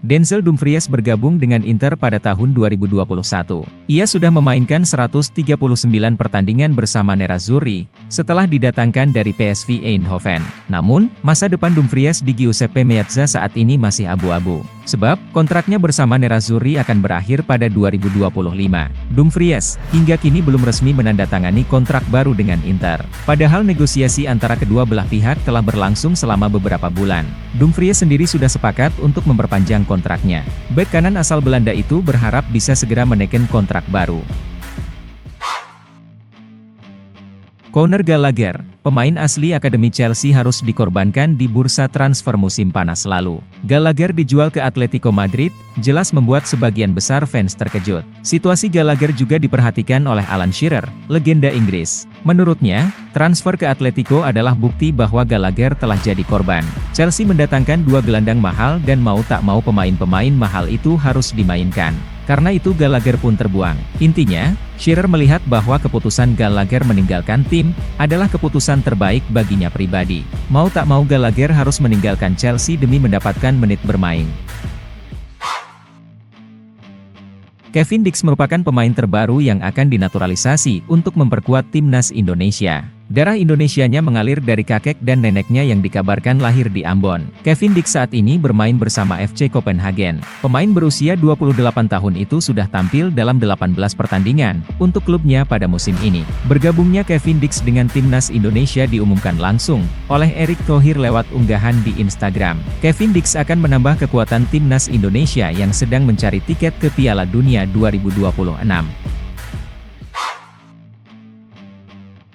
Denzel Dumfries bergabung dengan Inter pada tahun 2021. Ia sudah memainkan 139 pertandingan bersama Nerazzurri, setelah didatangkan dari PSV Eindhoven. Namun, masa depan Dumfries di Giuseppe Meazza saat ini masih abu-abu. Sebab, kontraknya bersama Nerazzurri akan berakhir pada 2025. Dumfries, hingga kini belum resmi menandatangani kontrak baru dengan Inter. Padahal negosiasi antara kedua belah pihak telah berlangsung selama beberapa bulan. Dumfries sendiri sudah sepakat untuk memperpanjang kontraknya. Bek kanan asal Belanda itu berharap bisa segera menekan kontrak baru. Conor Gallagher, pemain asli Akademi Chelsea harus dikorbankan di bursa transfer musim panas lalu. Gallagher dijual ke Atletico Madrid, jelas membuat sebagian besar fans terkejut. Situasi Gallagher juga diperhatikan oleh Alan Shearer, legenda Inggris. Menurutnya, transfer ke Atletico adalah bukti bahwa Gallagher telah jadi korban. Chelsea mendatangkan dua gelandang mahal dan mau tak mau pemain-pemain mahal itu harus dimainkan. Karena itu Gallagher pun terbuang. Intinya, Shearer melihat bahwa keputusan Gallagher meninggalkan tim adalah keputusan terbaik baginya pribadi. Mau tak mau Gallagher harus meninggalkan Chelsea demi mendapatkan menit bermain. Kevin Dix merupakan pemain terbaru yang akan dinaturalisasi untuk memperkuat timnas Indonesia. Darah Indonesianya mengalir dari kakek dan neneknya yang dikabarkan lahir di Ambon. Kevin Dix saat ini bermain bersama FC Copenhagen. Pemain berusia 28 tahun itu sudah tampil dalam 18 pertandingan untuk klubnya pada musim ini. Bergabungnya Kevin Dix dengan timnas Indonesia diumumkan langsung oleh Erick Thohir lewat unggahan di Instagram. Kevin Dix akan menambah kekuatan timnas Indonesia yang sedang mencari tiket ke Piala Dunia 2026.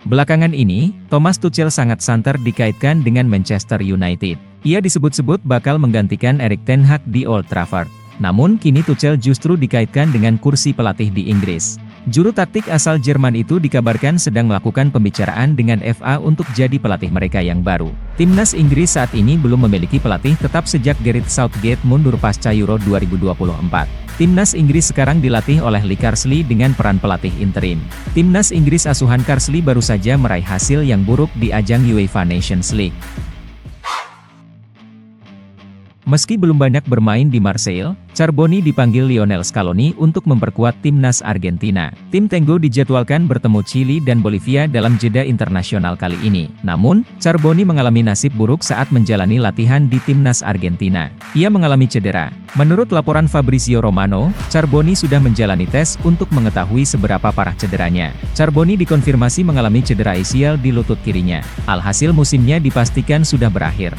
Belakangan ini, Thomas Tuchel sangat santer dikaitkan dengan Manchester United. Ia disebut-sebut bakal menggantikan Erik ten Hag di Old Trafford. Namun kini Tuchel justru dikaitkan dengan kursi pelatih di Inggris. Juru taktik asal Jerman itu dikabarkan sedang melakukan pembicaraan dengan FA untuk jadi pelatih mereka yang baru. Timnas Inggris saat ini belum memiliki pelatih tetap sejak Gareth Southgate mundur pasca Euro 2024. Timnas Inggris sekarang dilatih oleh Lee Carsley dengan peran pelatih interim. Timnas Inggris asuhan Carsley baru saja meraih hasil yang buruk di ajang UEFA Nations League. Meski belum banyak bermain di Marseille, Charbonny dipanggil Lionel Scaloni untuk memperkuat timnas Argentina. Tim Tango dijadwalkan bertemu Chili dan Bolivia dalam jeda internasional kali ini. Namun, Charbonny mengalami nasib buruk saat menjalani latihan di timnas Argentina. Ia mengalami cedera. Menurut laporan Fabrizio Romano, Charbonny sudah menjalani tes untuk mengetahui seberapa parah cederanya. Charbonny dikonfirmasi mengalami cedera ACL di lutut kirinya. Alhasil musimnya dipastikan sudah berakhir.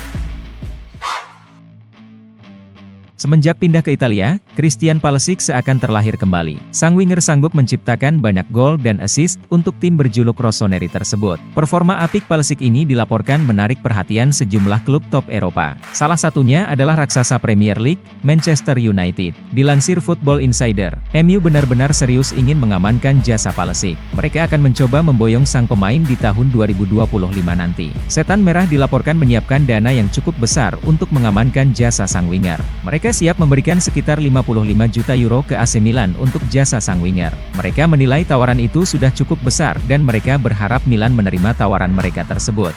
Semenjak pindah ke Italia, Christian Pulisic seakan terlahir kembali. Sang winger sanggup menciptakan banyak gol dan assist untuk tim berjuluk Rossoneri tersebut. Performa apik Pulisic ini dilaporkan menarik perhatian sejumlah klub top Eropa. Salah satunya adalah raksasa Premier League, Manchester United. Dilansir Football Insider, MU benar-benar serius ingin mengamankan jasa Pulisic. Mereka akan mencoba memboyong sang pemain di tahun 2025 nanti. Setan Merah dilaporkan menyiapkan dana yang cukup besar untuk mengamankan jasa sang winger. Mereka siap memberikan sekitar 55 juta euro ke AC Milan untuk jasa sang winger. Mereka menilai tawaran itu sudah cukup besar dan mereka berharap Milan menerima tawaran mereka tersebut.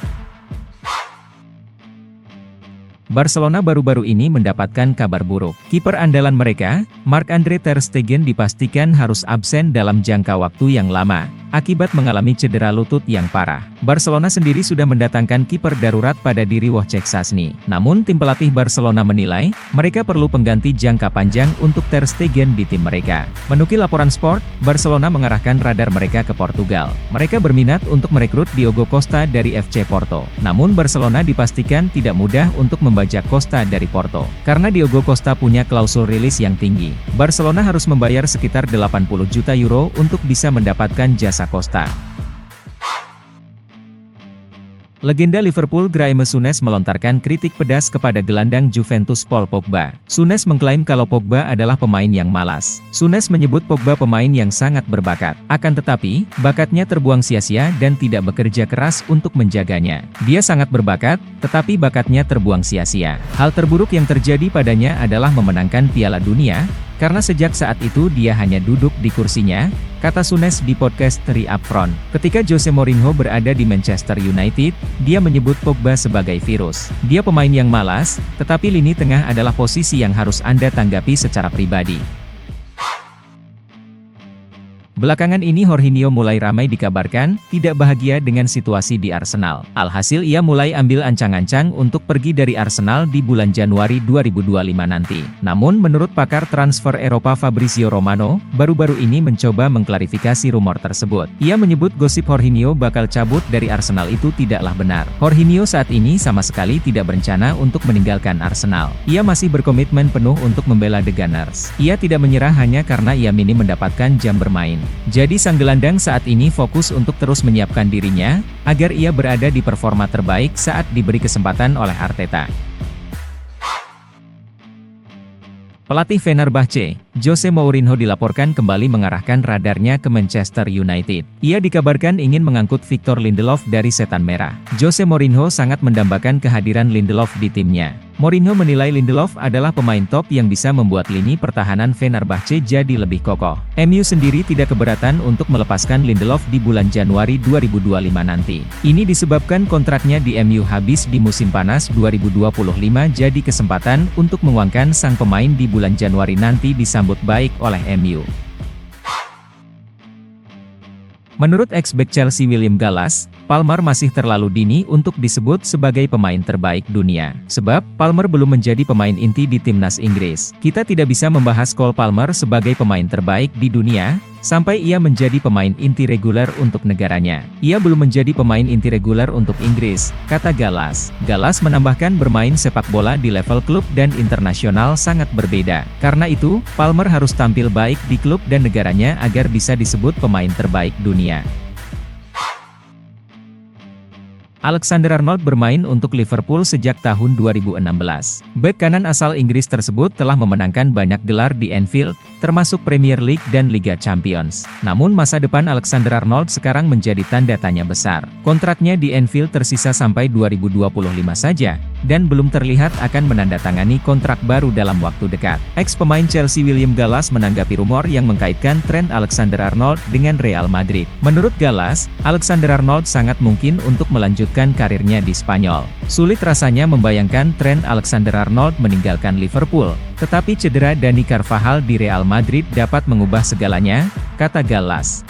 Barcelona baru-baru ini mendapatkan kabar buruk. Kiper andalan mereka, Marc-Andre ter Stegen dipastikan harus absen dalam jangka waktu yang lama, akibat mengalami cedera lutut yang parah. Barcelona sendiri sudah mendatangkan kiper darurat pada diri Wojciech Szczęsny. Namun tim pelatih Barcelona menilai, mereka perlu pengganti jangka panjang untuk ter Stegen di tim mereka. Menukil laporan Sport, Barcelona mengarahkan radar mereka ke Portugal. Mereka berminat untuk merekrut Diogo Costa dari FC Porto. Namun Barcelona dipastikan tidak mudah untuk membajak Costa dari Porto. Karena Diogo Costa punya klausul rilis yang tinggi, Barcelona harus membayar sekitar 80 juta euro untuk bisa mendapatkan jasa Costa. Legenda Liverpool Graeme Souness melontarkan kritik pedas kepada gelandang Juventus Paul Pogba. Souness mengklaim kalau Pogba adalah pemain yang malas. Souness menyebut Pogba pemain yang sangat berbakat. Akan tetapi, bakatnya terbuang sia-sia dan tidak bekerja keras untuk menjaganya. Dia sangat berbakat, tetapi bakatnya terbuang sia-sia. Hal terburuk yang terjadi padanya adalah memenangkan Piala Dunia, Karena sejak saat itu dia hanya duduk di kursinya, kata Souness di podcast 3 Upfront. Ketika Jose Mourinho berada di Manchester United, dia menyebut Pogba sebagai virus. Dia pemain yang malas, tetapi lini tengah adalah posisi yang harus Anda tanggapi secara pribadi. Belakangan ini Jorginho mulai ramai dikabarkan tidak bahagia dengan situasi di Arsenal. Alhasil ia mulai ambil ancang-ancang untuk pergi dari Arsenal di bulan Januari 2025 nanti. Namun menurut pakar transfer Eropa Fabrizio Romano, baru-baru ini mencoba mengklarifikasi rumor tersebut. Ia menyebut gosip Jorginho bakal cabut dari Arsenal itu tidaklah benar. Jorginho saat ini sama sekali tidak berencana untuk meninggalkan Arsenal. Ia masih berkomitmen penuh untuk membela The Gunners. Ia tidak menyerah hanya karena ia minim mendapatkan jam bermain. Jadi sang gelandang saat ini fokus untuk terus menyiapkan dirinya, agar ia berada di performa terbaik saat diberi kesempatan oleh Arteta. Pelatih Fenerbahce, Jose Mourinho dilaporkan kembali mengarahkan radarnya ke Manchester United. Ia dikabarkan ingin mengangkut Victor Lindelof dari Setan Merah. Jose Mourinho sangat mendambakan kehadiran Lindelof di timnya. Mourinho menilai Lindelof adalah pemain top yang bisa membuat lini pertahanan Fenerbahce jadi lebih kokoh. MU sendiri tidak keberatan untuk melepaskan Lindelof di bulan Januari 2025 nanti. Ini disebabkan kontraknya di MU habis di musim panas 2025, jadi kesempatan untuk menguangkan sang pemain di bulan Januari nanti disambut baik oleh MU. Menurut ex-bek Chelsea William Gallas, Palmer masih terlalu dini untuk disebut sebagai pemain terbaik dunia. Sebab, Palmer belum menjadi pemain inti di timnas Inggris. Kita tidak bisa membahas Cole Palmer sebagai pemain terbaik di dunia, sampai ia menjadi pemain inti reguler untuk negaranya. Ia belum menjadi pemain inti reguler untuk Inggris, kata Gallas. Gallas menambahkan bermain sepak bola di level klub dan internasional sangat berbeda. Karena itu, Palmer harus tampil baik di klub dan negaranya agar bisa disebut pemain terbaik dunia. Alexander-Arnold bermain untuk Liverpool sejak tahun 2016. Bek kanan asal Inggris tersebut telah memenangkan banyak gelar di Anfield, termasuk Premier League dan Liga Champions. Namun masa depan Alexander-Arnold sekarang menjadi tanda tanya besar. Kontraknya di Anfield tersisa sampai 2025 saja, dan belum terlihat akan menandatangani kontrak baru dalam waktu dekat. Ex-pemain Chelsea William Gallas menanggapi rumor yang mengkaitkan Trent Alexander-Arnold dengan Real Madrid. Menurut Gallas, Alexander-Arnold sangat mungkin untuk melanjutkan karirnya di Spanyol. Sulit rasanya membayangkan Trent Alexander-Arnold meninggalkan Liverpool, tetapi cedera Dani Carvajal di Real Madrid dapat mengubah segalanya, kata Gallas.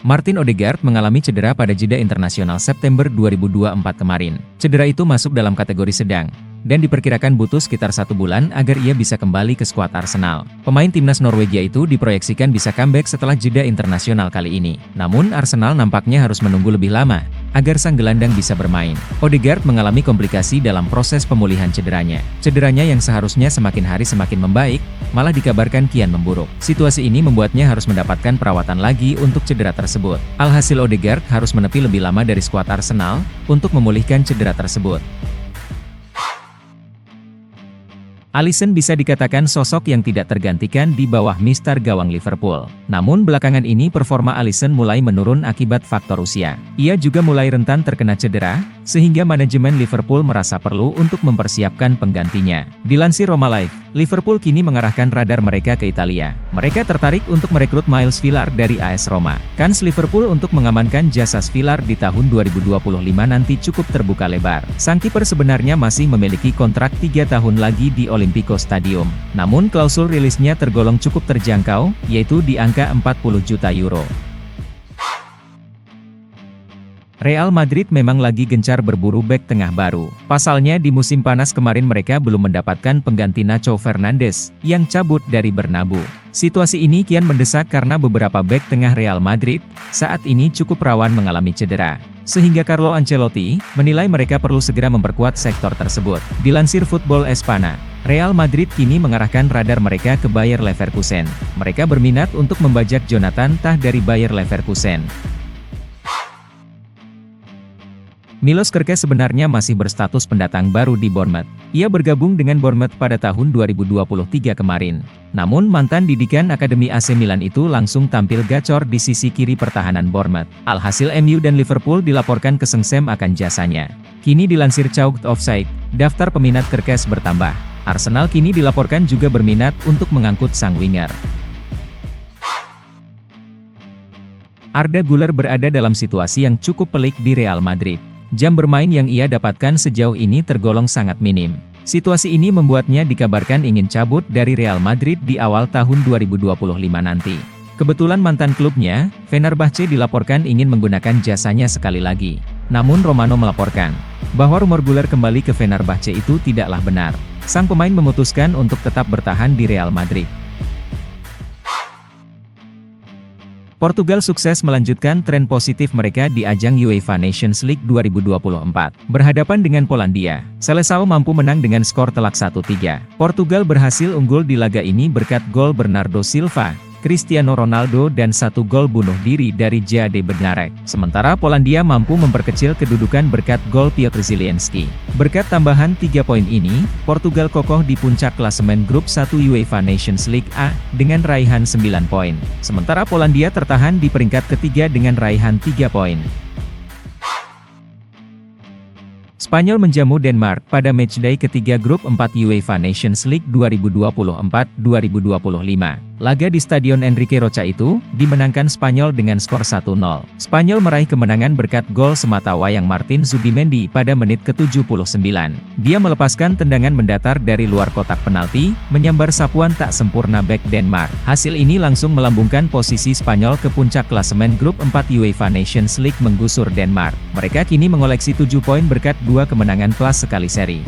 Martin Odegaard mengalami cedera pada jeda internasional September 2024 kemarin. Cedera itu masuk dalam kategori sedang, dan diperkirakan butuh sekitar 1 bulan agar ia bisa kembali ke skuad Arsenal. Pemain timnas Norwegia itu diproyeksikan bisa comeback setelah jeda internasional kali ini. Namun Arsenal nampaknya harus menunggu lebih lama, agar sang gelandang bisa bermain. Odegaard mengalami komplikasi dalam proses pemulihan cederanya. Cederanya yang seharusnya semakin hari semakin membaik, malah dikabarkan kian memburuk. Situasi ini membuatnya harus mendapatkan perawatan lagi untuk cedera tersebut. Alhasil Odegaard harus menepi lebih lama dari skuad Arsenal, untuk memulihkan cedera tersebut. Alisson bisa dikatakan sosok yang tidak tergantikan di bawah mister gawang Liverpool. Namun belakangan ini performa Alisson mulai menurun akibat faktor usia. Ia juga mulai rentan terkena cedera, sehingga manajemen Liverpool merasa perlu untuk mempersiapkan penggantinya. Dilansir Roma Live, Liverpool kini mengarahkan radar mereka ke Italia. Mereka tertarik untuk merekrut Miles Villar dari AS Roma. Kans Liverpool untuk mengamankan jasa Villar di tahun 2025 nanti cukup terbuka lebar. Sang kiper sebenarnya masih memiliki kontrak 3 tahun lagi di Olimpico Stadium. Namun klausul rilisnya tergolong cukup terjangkau, yaitu di angka 40 juta euro. Real Madrid memang lagi gencar berburu bek tengah baru. Pasalnya di musim panas kemarin mereka belum mendapatkan pengganti Nacho Fernandes, yang cabut dari Bernabeu. Situasi ini kian mendesak karena beberapa bek tengah Real Madrid, saat ini cukup rawan mengalami cedera. Sehingga Carlo Ancelotti, menilai mereka perlu segera memperkuat sektor tersebut. Dilansir Football Espana, Real Madrid kini mengarahkan radar mereka ke Bayer Leverkusen. Mereka berminat untuk membajak Jonathan Tah dari Bayer Leverkusen. Milos Kerkez sebenarnya masih berstatus pendatang baru di Bournemouth. Ia bergabung dengan Bournemouth pada tahun 2023 kemarin. Namun mantan didikan Akademi AC Milan itu langsung tampil gacor di sisi kiri pertahanan Bournemouth. Alhasil MU dan Liverpool dilaporkan kesengsem akan jasanya. Kini dilansir Chalked Offside, daftar peminat Kerkez bertambah. Arsenal kini dilaporkan juga berminat untuk mengangkut sang winger. Arda Güler berada dalam situasi yang cukup pelik di Real Madrid. Jam bermain yang ia dapatkan sejauh ini tergolong sangat minim. Situasi ini membuatnya dikabarkan ingin cabut dari Real Madrid di awal tahun 2025 nanti. Kebetulan mantan klubnya, Fenerbahce dilaporkan ingin menggunakan jasanya sekali lagi. Namun Romano melaporkan bahwa rumor Güler kembali ke Fenerbahce itu tidaklah benar. Sang pemain memutuskan untuk tetap bertahan di Real Madrid. Portugal sukses melanjutkan tren positif mereka di ajang UEFA Nations League 2024. Berhadapan dengan Polandia, Seleção mampu menang dengan skor telak 1-3. Portugal berhasil unggul di laga ini berkat gol Bernardo Silva, Cristiano Ronaldo dan 1 gol bunuh diri dari Jade Bednarek. Sementara Polandia mampu memperkecil kedudukan berkat gol Piotr Zielinski. Berkat tambahan 3 poin ini, Portugal kokoh di puncak klasemen grup 1 UEFA Nations League A dengan raihan 9 poin. Sementara Polandia tertahan di peringkat ketiga dengan raihan 3 poin. Spanyol menjamu Denmark pada matchday ketiga grup 4 UEFA Nations League 2024-2025. Laga di Stadion Enrique Roca itu, dimenangkan Spanyol dengan skor 1-0. Spanyol meraih kemenangan berkat gol sematawayang Martin Zubimendi pada menit ke-79. Dia melepaskan tendangan mendatar dari luar kotak penalti, menyambar sapuan tak sempurna bek Denmark. Hasil ini langsung melambungkan posisi Spanyol ke puncak klasemen grup 4 UEFA Nations League menggusur Denmark. Mereka kini mengoleksi 7 poin berkat 2 kemenangan plus sekali seri.